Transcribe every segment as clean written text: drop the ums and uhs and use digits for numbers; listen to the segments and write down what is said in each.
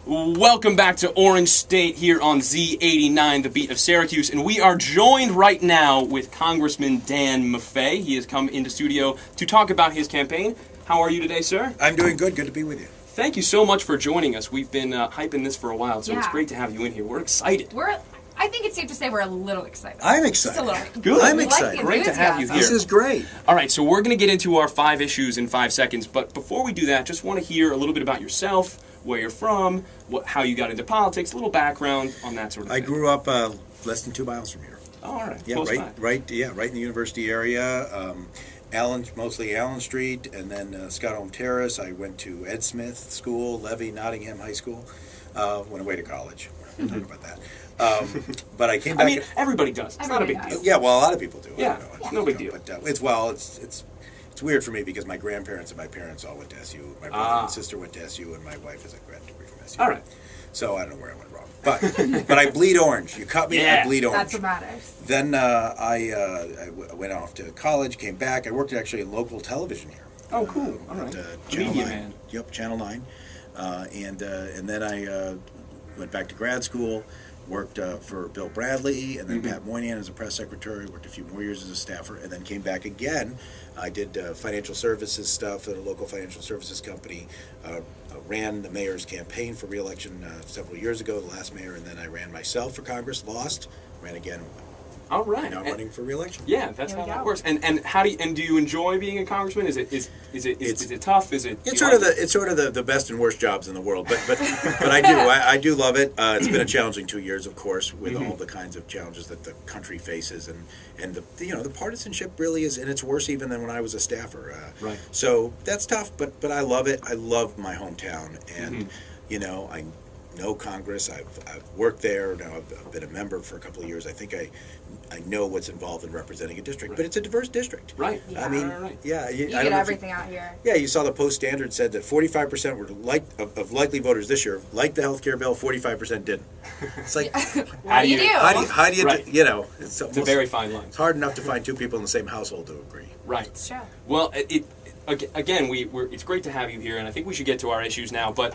Welcome back to Orange State here on Z89, the beat of Syracuse, and we are joined right now with Congressman Dan Maffei. He has come into studio to talk about his campaign. How are you today, sir? I'm doing good. Good to be with you. Thank you so much for joining us. We've been hyping this for a while, so it's great to have you in here. We're excited. I think it's safe to say we're a little excited. I'm excited. Just a little. Good. I'm excited. Great to have you here. This is great. All right, so we're going to get into our 5 issues in 5 seconds, but before we do that, just want to hear a little bit about yourself, where you're from, how you got into politics, a little background on that sort of thing. I grew up less than 2 miles from here. Oh, all right. Yeah, Close by. right in the university area. Mostly Allen Street, and then Scott Home Terrace. I went to Ed Smith School, Levy, Nottingham High School. Went away to college. We'll talk about that. But I came back. I mean, everybody does. It's not a big deal. Yeah, well, a lot of people do. Yeah, no big deal. But it's weird for me because my grandparents and my parents all went to SU. My brother and sister went to SU, and my wife has a grad degree from SU. All right. So I don't know where I went wrong, but I bleed orange. You cut me, I bleed orange. That's what matters. Then I went off to college, came back. I worked actually in local television here. Oh, cool. All right. Channel Media 9. man. Yep, Channel 9. And then I went back to grad school, worked for Bill Bradley, and then Pat Moynihan as a press secretary, worked a few more years as a staffer, and then came back again. I did financial services stuff at a local financial services company, ran the mayor's campaign for re-election several years ago, the last mayor, and then I ran myself for Congress, lost, ran again. All right. Now running for re-election. Yeah, that's how that works. And how do you enjoy being a congressman? Is it tough? It's sort of the best and worst jobs in the world, but I do love it. It's been a challenging 2 years, of course, with all the kinds of challenges that the country faces, and the partisanship really is, and it's worse even than when I was a staffer. Right. So that's tough, but I love it. I love my hometown, and I know Congress. I've worked there. Now I've been a member for a couple of years. I think I know what's involved in representing a district, but it's a diverse district. Right. Yeah. I mean, you get everything out here. Yeah, you saw the Post Standard said that 45% were of likely voters this year liked the health care bill. 45% didn't. It's like, How do you do? How do you Right. It's a very fine line. It's hard enough to find 2 people in the same household to agree. Right. It's true. Well, again, it's great to have you here, and I think we should get to our issues now. But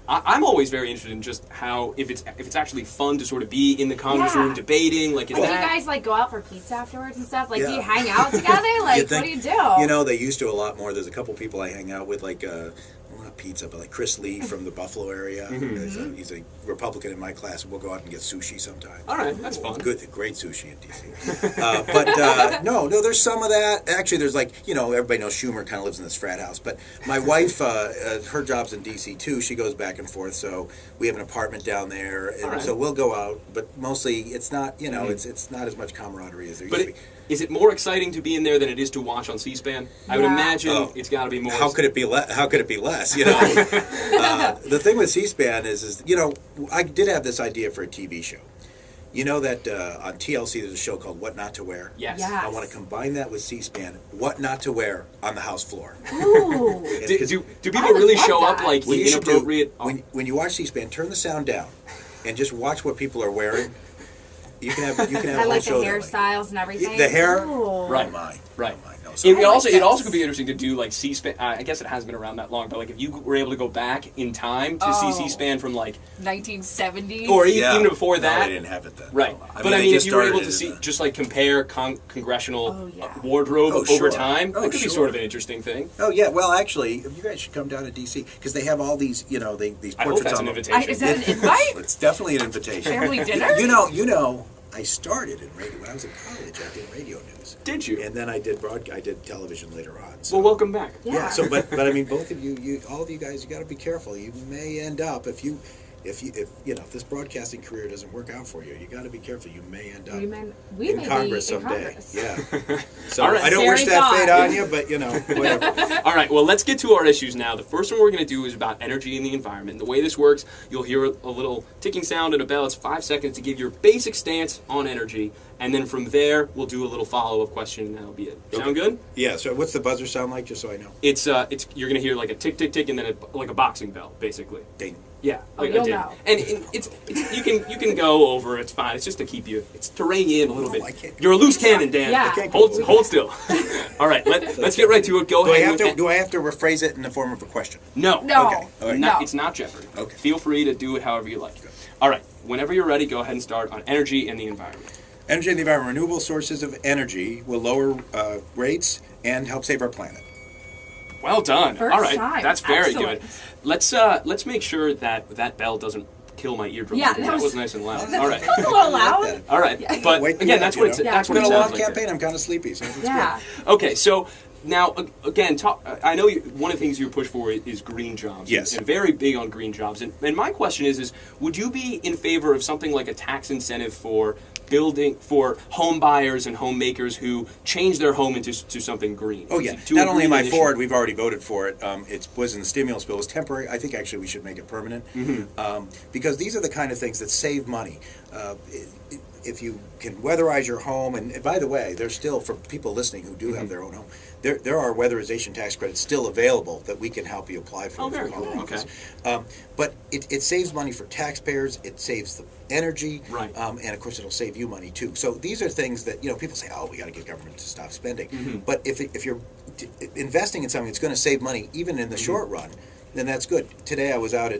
I'm always very interested in just how if it's actually fun to sort of be in the Congress room debating. Like, do you guys go out for pizza afterwards and stuff? Like, do you Yeah. hang out together? Like, what do you do? They used to a lot more. There's a couple people I hang out with, like, well, not pizza, but like Chris Lee from the Buffalo area. He's a Republican in my class. We'll go out and get sushi sometimes. All right, that's fun. Good, great sushi in D.C. But no, there's some of that. Actually, there's everybody knows Schumer kind of lives in this frat house. But my wife, her job's in D.C. too. She goes back and forth, so we have an apartment down there, and so we'll go out. But mostly, it's not, it's not as much camaraderie as there used to be. Is it more exciting to be in there than it is to watch on C-SPAN? I would imagine it's got to be more. How could it be less? The thing with C-SPAN is I did have this idea for a TV show. You know that on TLC there's a show called What Not to Wear? Yes. I want to combine that with C-SPAN. What not to wear on the House floor. Ooh. Do people really show up like What you should inappropriate? When you watch C-SPAN, turn the sound down and just watch what people are wearing. You can have I a whole like the show hairstyles and everything. The hair? Ooh. Right. Oh my. Right. Oh my. No, so It also could be interesting to do like C-SPAN. I guess it hasn't been around that long, but like if you were able to go back in time to see C-SPAN from like 1970s, or even before No, that, they didn't have it then. Right. No. But I mean, if you were able to see, just like compare congressional wardrobe over time, that could be sort of an interesting thing. Oh yeah. Well, actually, you guys should come down to D.C. because they have all these, these portraits I hope that's on an them. invitation. Is that an invite? It's definitely an invitation. Family dinner? You know, I started in radio when I was in college. I did radio news. Did you? And then I did television later on. So. Well, welcome back. Yeah. So, but I mean, both of you, all of you guys, you got to be careful. You may end up if this broadcasting career doesn't work out for you, you got to be careful. You may end up in Congress someday. Yeah. So All right. I don't wish that fate on you, but whatever. All right, well, let's get to our issues now. The first one we're going to do is about energy and the environment. The way this works, you'll hear a little ticking sound and a bell. It's 5 seconds to give your basic stance on energy, and then from there we'll do a little follow-up question, and that'll be it. Sound good? Yeah. So what's the buzzer sound like, just so I know? It's you're gonna hear like a tick tick tick, and then like a boxing bell, basically. Ding. Yeah, Oh, like a you'll ding. know. And it's you can go over. It's fine. It's just to keep you. It's to rein you in a little I bit. can't- You're a loose cannon, Dan. Yeah. I can't Hold still. All right, let's get right to it. Go Do I ahead. have to? Do I have to rephrase it in the form of a question? No. No. Okay. All right. Not, No. It's not Jeopardy. Okay. Feel free to do it however you like. All right. Whenever you're ready, go ahead and start on energy and the environment. Energy and the environment. Renewable sources of energy will lower rates and help save our planet. Well done. First All right, time. that's very Excellent. good. Let's make sure that bell doesn't kill my eardrum. Yeah, that that was was- nice and loud. All right. That's a little loud. All right, but Wake me again, up, that's you what know? it's. Yeah. That's It's what been it a long sounds like. campaign. I'm kind of sleepy. So it's Yeah. Okay, so now again, I know one of the things you push for is green jobs. Yes. and very big on green jobs. And my question is would you be in favor of something like a tax incentive for home buyers and homemakers who change their home into something green? Oh yeah. To a Not only green am I initiative. for it, we've already voted for it. It was in the stimulus bill. It was temporary. I think actually we should make it permanent because these are the kind of things that save money. If you can weatherize your home, and by the way, there's still, for people listening who do have their own home, there are weatherization tax credits still available that we can help you apply for. Oh, if you very call cool. our office. But it saves money for taxpayers. It saves the energy, Right. And of course it'll save you money too. So these are things that people say, oh, we got to get government to stop spending. But if you're investing in something that's going to save money, even in the short run, then that's good. Today I was out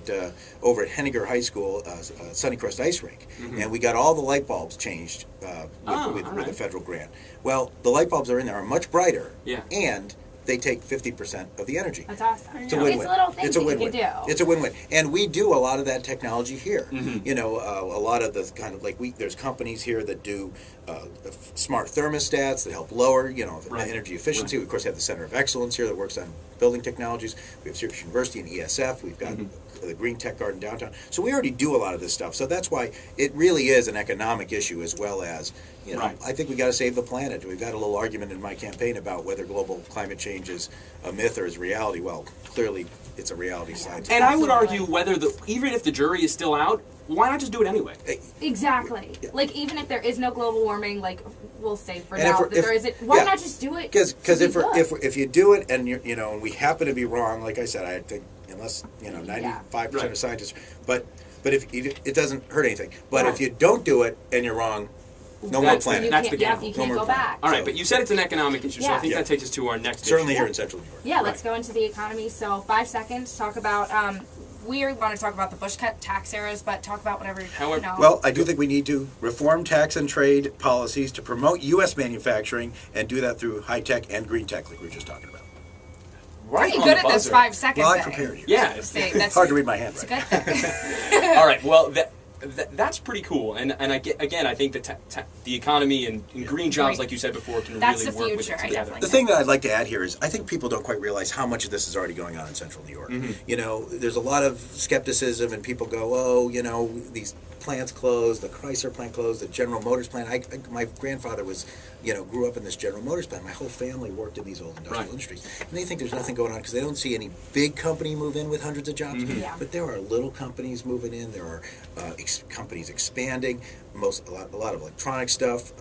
over at Henniger High School, Sunnycrest Ice Rink, and we got all the light bulbs changed with right. a federal grant. Well, the light bulbs are in there are much brighter, Yeah. and they take 50% of the energy. That's awesome. It's a win-win. It's little things It's a that win-win. you can do. It's a win-win, and we do a lot of that technology here. A lot of the kind of there's companies here that do smart thermostats that help lower the Right. energy efficiency. Right. We of course have the Center of Excellence here that works on building technologies. We have Syracuse University and ESF. We've got the Green Tech Garden downtown. So we already do a lot of this stuff. So that's why it really is an economic issue as well as Right. I think we got to save the planet. We've got a little argument in my campaign about whether global climate change is a myth or is reality. Well, clearly it's a reality science. And I would Absolutely. argue even if the jury is still out, why not just do it anyway? Exactly. Yeah. Like even if there is no global warming, like we'll say for And now if- that there isn't. Why yeah. not just do it? Because to be if good? if you do it and and we happen to be wrong, like I said, I think unless 95% Right. of scientists, but if it doesn't hurt anything. But Right. if you don't do it and you're wrong, no more That's- planet. you That's can't, the yeah, gamble. you No can't more go planet. back. All right, but you said it's an economic issue, so I Yeah. think Yeah. that takes us to our next Certainly issue. here in Central New York. Yeah, let's Right. go into the economy. So 5 seconds. Talk about. We want to talk about the Bush cut tax eras, but talk about whatever. However- Well, I do think we need to reform tax and trade policies to promote U.S. manufacturing and do that through high tech and green tech, like we were just talking about. Right pretty on good the at this buzzer. 5 seconds. Well, I thing. prepared you. Yeah. Say, It's that's hard to read my It's a handwriting. good thing. All right. Well, that's pretty cool, and I think the economy and green jobs, Right. like you said before, can That's really the work with future, it I together. definitely The thing that I'd like to add here is I think people don't quite realize how much of this is already going on in Central New York. There's a lot of skepticism, and people go, oh, these plants closed, the Chrysler plant closed, the General Motors plant. My grandfather grew up in this General Motors plant. My whole family worked in these old industrial Right. industries. And they think there's nothing going on because they don't see any big company move in with hundreds of jobs. Yeah. But there are little companies moving in. There are companies expanding. A lot of electronic stuff,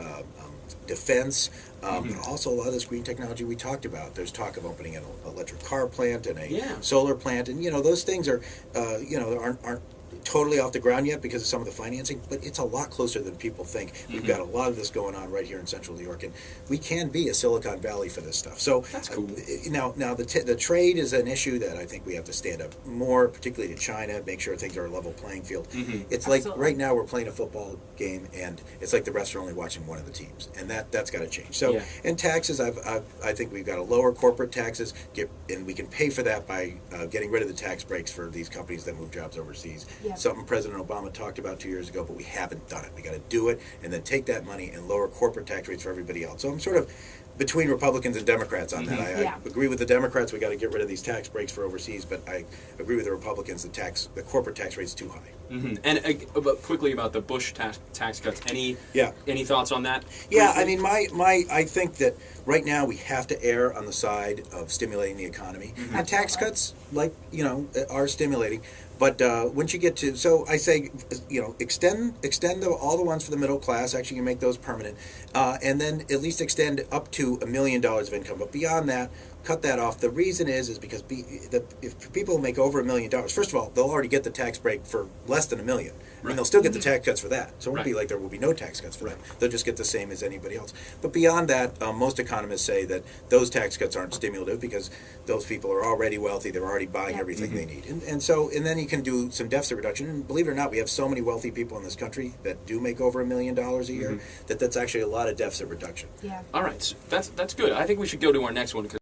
defense, but also a lot of this green technology we talked about. There's talk of opening an electric car plant and a Yeah. solar plant, and those things are aren't totally off the ground yet because of some of the financing, but it's a lot closer than people think. We've got a lot of this going on right here in Central New York, and we can be a Silicon Valley for this stuff. So That's cool. Now the trade is an issue that I think we have to stand up more, particularly to China, make sure things are a level playing field. It's like Absolutely. right now we're playing a football game, and it's like the refs are only watching one of the teams, and that's got to change. So, Yeah. and taxes, I think we've got to lower corporate taxes, and we can pay for that by getting rid of the tax breaks for these companies that move jobs overseas. Yeah. Something President Obama talked about 2 years ago, but we haven't done it. We got to do it, and then take that money and lower corporate tax rates for everybody else. So I'm sort of between Republicans and Democrats on that. I Yeah. agree with the Democrats. We got to get rid of these tax breaks for overseas, but I agree with the Republicans. The corporate tax rate's too high. And quickly about the Bush tax cuts. Any thoughts on that? Yeah, I mean, I think that right now we have to err on the side of stimulating the economy. And tax cuts, are stimulating. But once you get to, so I say, extend all the ones for the middle class. Actually, you make those permanent, and then at least extend up to $1 million of income. But beyond that, cut that off. The reason is because if people make over $1 million, first of all, they'll already get the tax break for less than $1 million. I mean, they'll still get the tax cuts for that. So it won't be like there will be no tax cuts for them. They'll just get the same as anybody else. But beyond that, most economists say that those tax cuts aren't stimulative because those people are already wealthy. They're already buying everything they need. And then you can do some deficit reduction. And believe it or not, we have so many wealthy people in this country that do make over $1 million a year that's actually a lot of deficit reduction. Yeah. All right. So that's good. I think we should go to our next one.